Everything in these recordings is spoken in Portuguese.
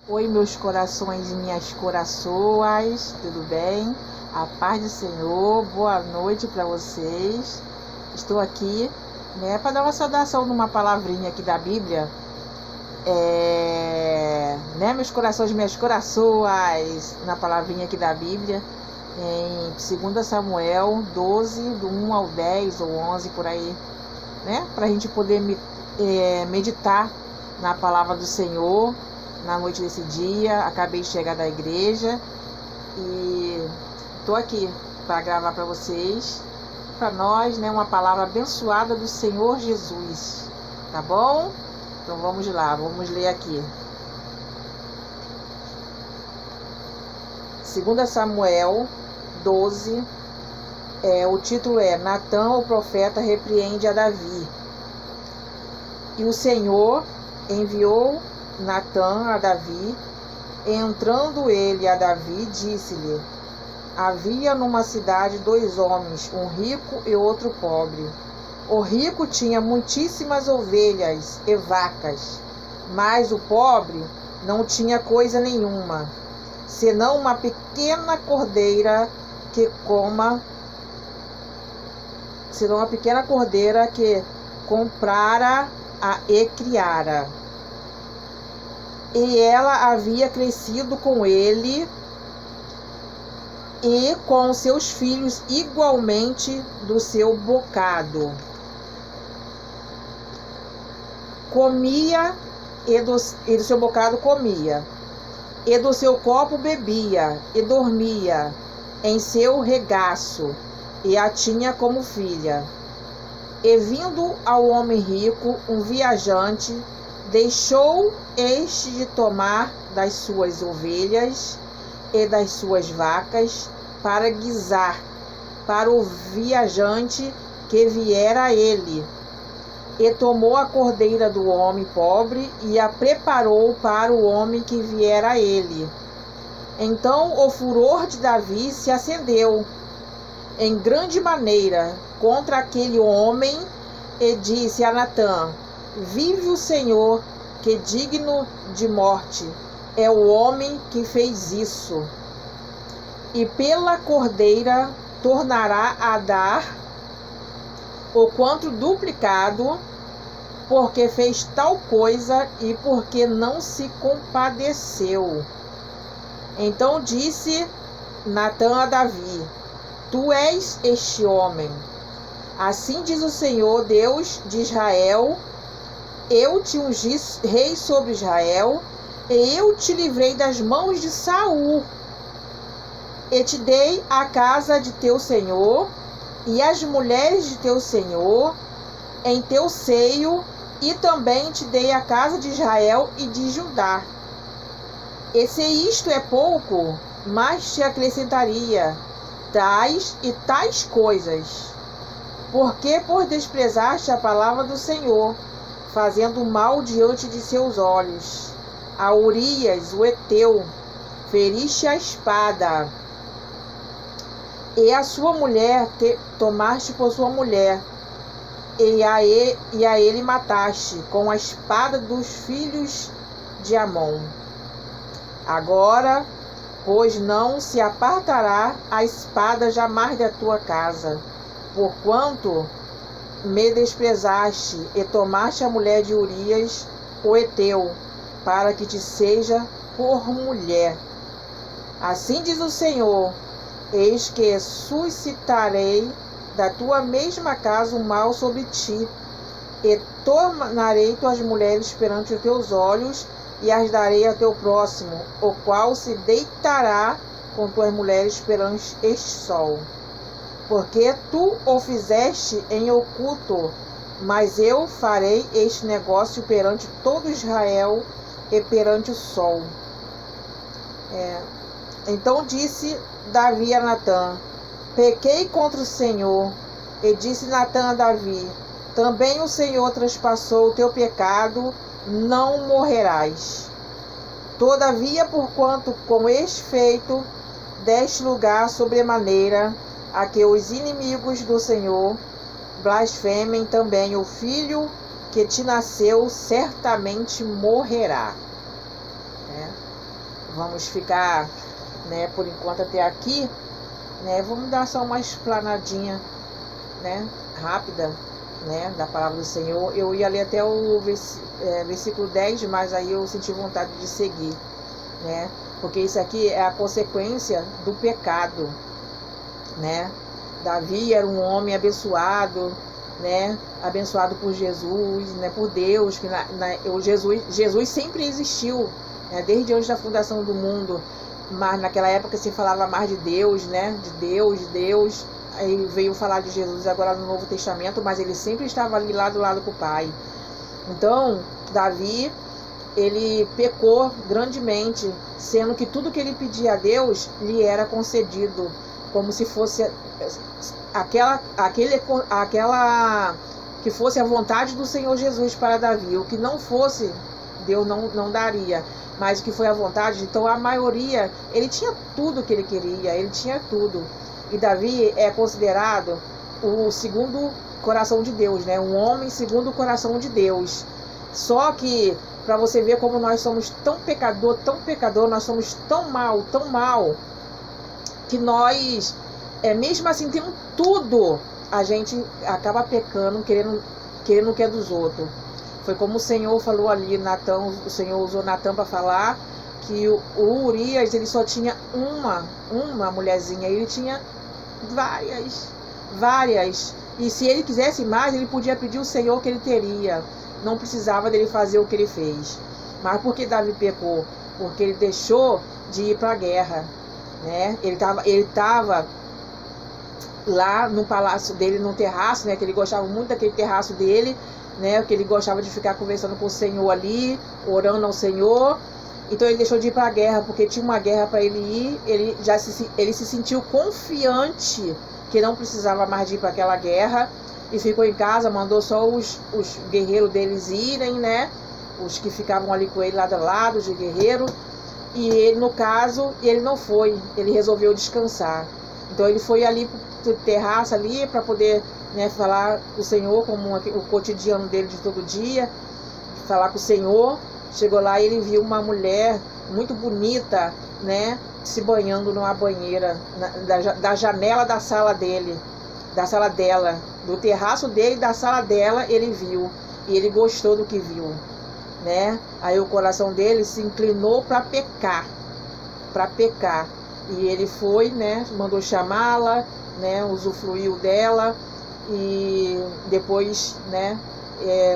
Oi, meus corações e minhas coraçoas, tudo bem? A paz do Senhor, boa noite para vocês. Estou aqui, para dar uma saudação numa palavrinha aqui da Bíblia. Meus corações e minhas coraçoas, na palavrinha aqui da Bíblia, em 2 Samuel 12, do 1 ao 10 ou 11, por aí, para a gente poder meditar na palavra do Senhor na noite desse dia. Acabei de chegar da igreja e estou aqui para gravar para vocês, para nós, uma palavra abençoada do Senhor Jesus, tá bom? Então vamos lá, vamos ler aqui. 2 Samuel 12, o título é Natã, o profeta, repreende a Davi. E o Senhor enviou Natã a Davi. Entrando ele a Davi, disse-lhe: havia numa cidade 2 homens, um rico e outro pobre. O rico tinha muitíssimas ovelhas e vacas, mas o pobre não tinha coisa nenhuma, senão uma pequena cordeira que comprara e criara. E ela havia crescido com ele e com seus filhos igualmente do seu bocado. Comia e do seu bocado comia, e do seu copo bebia, e dormia em seu regaço, e a tinha como filha. E vindo ao homem rico, um viajante, deixou este de tomar das suas ovelhas e das suas vacas para guisar para o viajante que viera a ele. E tomou a cordeira do homem pobre e a preparou para o homem que viera a ele. Então o furor de Davi se acendeu em grande maneira contra aquele homem e disse a Natã: vive o Senhor, que digno de morte é o homem que fez isso. E pela cordeira tornará a dar o quanto duplicado, porque fez tal coisa e porque não se compadeceu. Então disse Natã a Davi: tu és este homem. Assim diz o Senhor, Deus de Israel: eu te ungi rei sobre Israel, e eu te livrei das mãos de Saul, e te dei a casa de teu senhor e as mulheres de teu senhor em teu seio, e também te dei a casa de Israel e de Judá. E se isto é pouco, mais te acrescentaria tais e tais coisas. Porque desprezaste a palavra do Senhor, fazendo mal diante de seus olhos. A Urias, o Heteu, feriste a espada, e a sua mulher tomaste por sua mulher, e a ele mataste com a espada dos filhos de Amon. Agora, pois não se apartará a espada jamais da tua casa, porquanto me desprezaste e tomaste a mulher de Urias, o Heteu, para que te seja por mulher. Assim diz o Senhor: eis que suscitarei da tua mesma casa o mal sobre ti, e tornarei tuas mulheres perante os teus olhos, e as darei ao teu próximo, o qual se deitará com tuas mulheres perante este sol. Porque tu o fizeste em oculto, mas eu farei este negócio perante todo Israel e perante o sol. Então disse Davi a Natã: pequei contra o Senhor. E disse Natã a Davi: também o Senhor transpassou o teu pecado, não morrerás. Todavia, porquanto com este feito deste lugar sobremaneira a que os inimigos do Senhor blasfemem, também o filho que te nasceu certamente morrerá. vamos ficar, né, por enquanto até aqui, né? Vamos dar só uma explanadinha, né, rápida, né, da palavra do Senhor. Eu ia ler até o versículo 10, mas aí eu senti vontade de seguir, né? Porque isso aqui é a consequência do pecado, né? Davi era um homem abençoado, né? Abençoado por Jesus, né? Por Deus, que Jesus sempre existiu, né? Desde antes da fundação do mundo, mas naquela época se falava mais de Deus, né? De Deus. Aí veio falar de Jesus agora no Novo Testamento, mas ele sempre estava ali lado a lado com o Pai. Então, Davi, ele pecou grandemente, sendo que tudo que ele pedia a Deus lhe era concedido, como se fosse aquela que fosse a vontade do Senhor Jesus para Davi. O que não fosse, Deus não daria, mas o que foi a vontade. Então a maioria, ele tinha tudo que ele queria, ele tinha tudo. E Davi é considerado o segundo coração de Deus, né? Um homem segundo o coração de Deus. Só que, para você ver como nós somos tão pecador, nós somos tão mal, que nós, mesmo assim, tendo tudo, a gente acaba pecando, querendo o que é dos outros. Foi como o Senhor falou ali, o Senhor usou Natan para falar que o Urias, ele só tinha uma mulherzinha, ele tinha várias. E se ele quisesse mais, ele podia pedir o Senhor que ele teria. Não precisava dele fazer o que ele fez. Mas por que Davi pecou? Porque ele deixou de ir para a guerra, né? Ele estava lá no palácio dele, no terraço, né? Que ele gostava muito daquele terraço dele, né? Que ele gostava de ficar conversando com o Senhor ali, orando ao Senhor. Então ele deixou de ir para a guerra, porque tinha uma guerra para ele ir. Ele se sentiu confiante que não precisava mais de ir para aquela guerra, e ficou em casa, mandou só os guerreiros deles irem, né? Os que ficavam ali com ele lado a lado, de guerreiro. E ele, no caso, ele não foi, ele resolveu descansar. Então ele foi ali pro terraço ali para poder, né, falar com o Senhor, como o cotidiano dele de todo dia, falar com o Senhor. Chegou lá e ele viu uma mulher muito bonita, né, se banhando numa banheira, da janela da sala dele, do terraço dele, da sala dela, ele viu. E ele gostou do que viu, né? Aí o coração dele se inclinou para pecar. E ele foi, né, mandou chamá-la, né, usufruiu dela, e depois, né,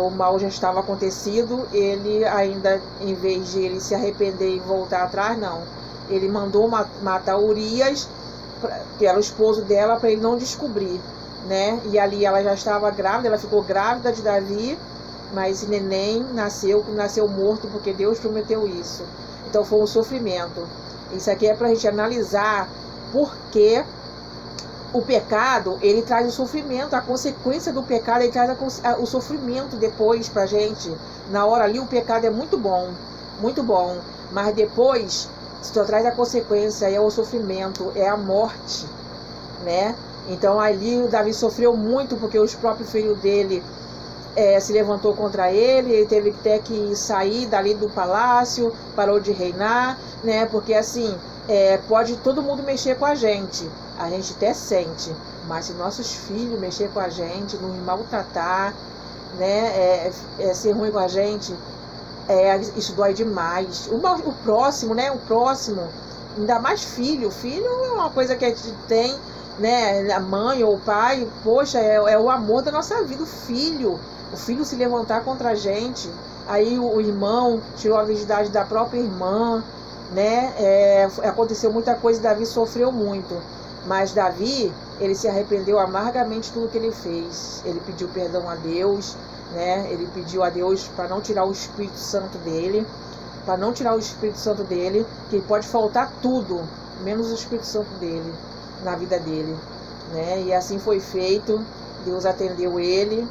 o mal já estava acontecido. Ele ainda, em vez de ele se arrepender e voltar atrás, não. Ele mandou matar Urias, que era o esposo dela, para ele não descobrir, né? E ali ela já estava grávida, ela ficou grávida de Davi, mas esse neném nasceu morto, porque Deus prometeu isso. Então foi um sofrimento. Isso aqui é para a gente analisar porque o pecado, ele traz o sofrimento, a consequência do pecado, ele traz o sofrimento depois pra gente. Na hora ali o pecado é muito bom, mas depois só traz a consequência, é o sofrimento, é a morte, né? Então ali o Davi sofreu muito, porque os próprios filhos dele se levantou contra ele teve até que sair dali do palácio, parou de reinar, né? Porque assim, pode todo mundo mexer com a gente até sente, mas se nossos filhos mexer com a gente, nos maltratar, né, ser ruim com a gente, isso dói demais. O próximo, né, ainda mais filho é uma coisa que a gente tem, né, a mãe ou o pai, poxa, é o amor da nossa vida. O filho se levantar contra a gente, aí o irmão tirou a virgindade da própria irmã, né, aconteceu muita coisa, Davi sofreu muito. Mas Davi, ele se arrependeu amargamente de tudo que ele fez. Ele pediu perdão a Deus, né? Ele pediu a Deus para não tirar o Espírito Santo dele, que pode faltar tudo, menos o Espírito Santo dele, na vida dele, né? E assim foi feito. Deus atendeu ele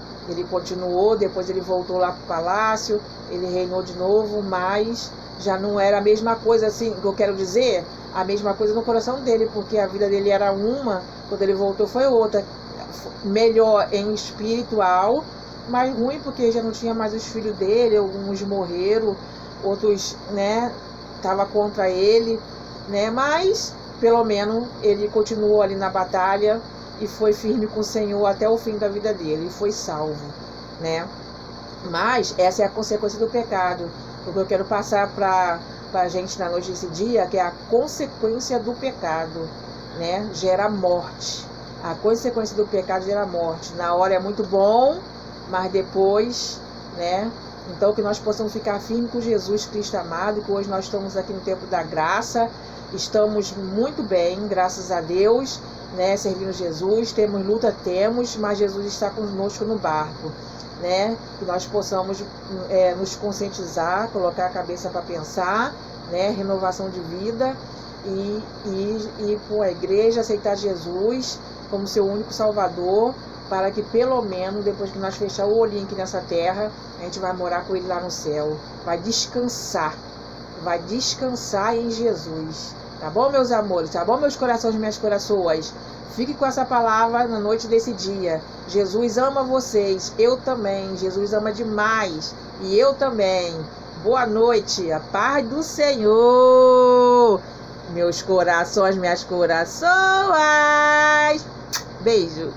continuou, depois ele voltou lá para o palácio, ele reinou de novo, mas já não era a mesma coisa, assim, que eu quero dizer, a mesma coisa no coração dele, porque a vida dele era uma, quando ele voltou foi outra, melhor em espiritual, mas ruim porque já não tinha mais os filhos dele, alguns morreram, outros, né, estava contra ele, né? Mas pelo menos ele continuou ali na batalha e foi firme com o Senhor até o fim da vida dele, e foi salvo, né? Mas essa é a consequência do pecado. O que eu quero passar para a gente na noite desse dia, que é a consequência do pecado, né? Gera morte. A consequência do pecado gera morte. Na hora é muito bom, mas depois, né? Então que nós possamos ficar firmes com Jesus Cristo amado, que hoje nós estamos aqui no tempo da graça, estamos muito bem, graças a Deus, né? Servindo Jesus, temos luta, mas Jesus está conosco no barco, né? Que nós possamos nos conscientizar, colocar a cabeça para pensar, né? Renovação de vida e ir para a igreja, aceitar Jesus como seu único Salvador, para que pelo menos depois que nós fechar o olhinho aqui nessa terra, a gente vai morar com ele lá no céu, vai descansar em Jesus, tá bom, meus amores, tá bom, meus corações, minhas corações? Fique com essa palavra na noite desse dia. Jesus ama vocês, eu também. Jesus ama demais e eu também. Boa noite, a paz do Senhor, meus corações, minhas corações. Beijo.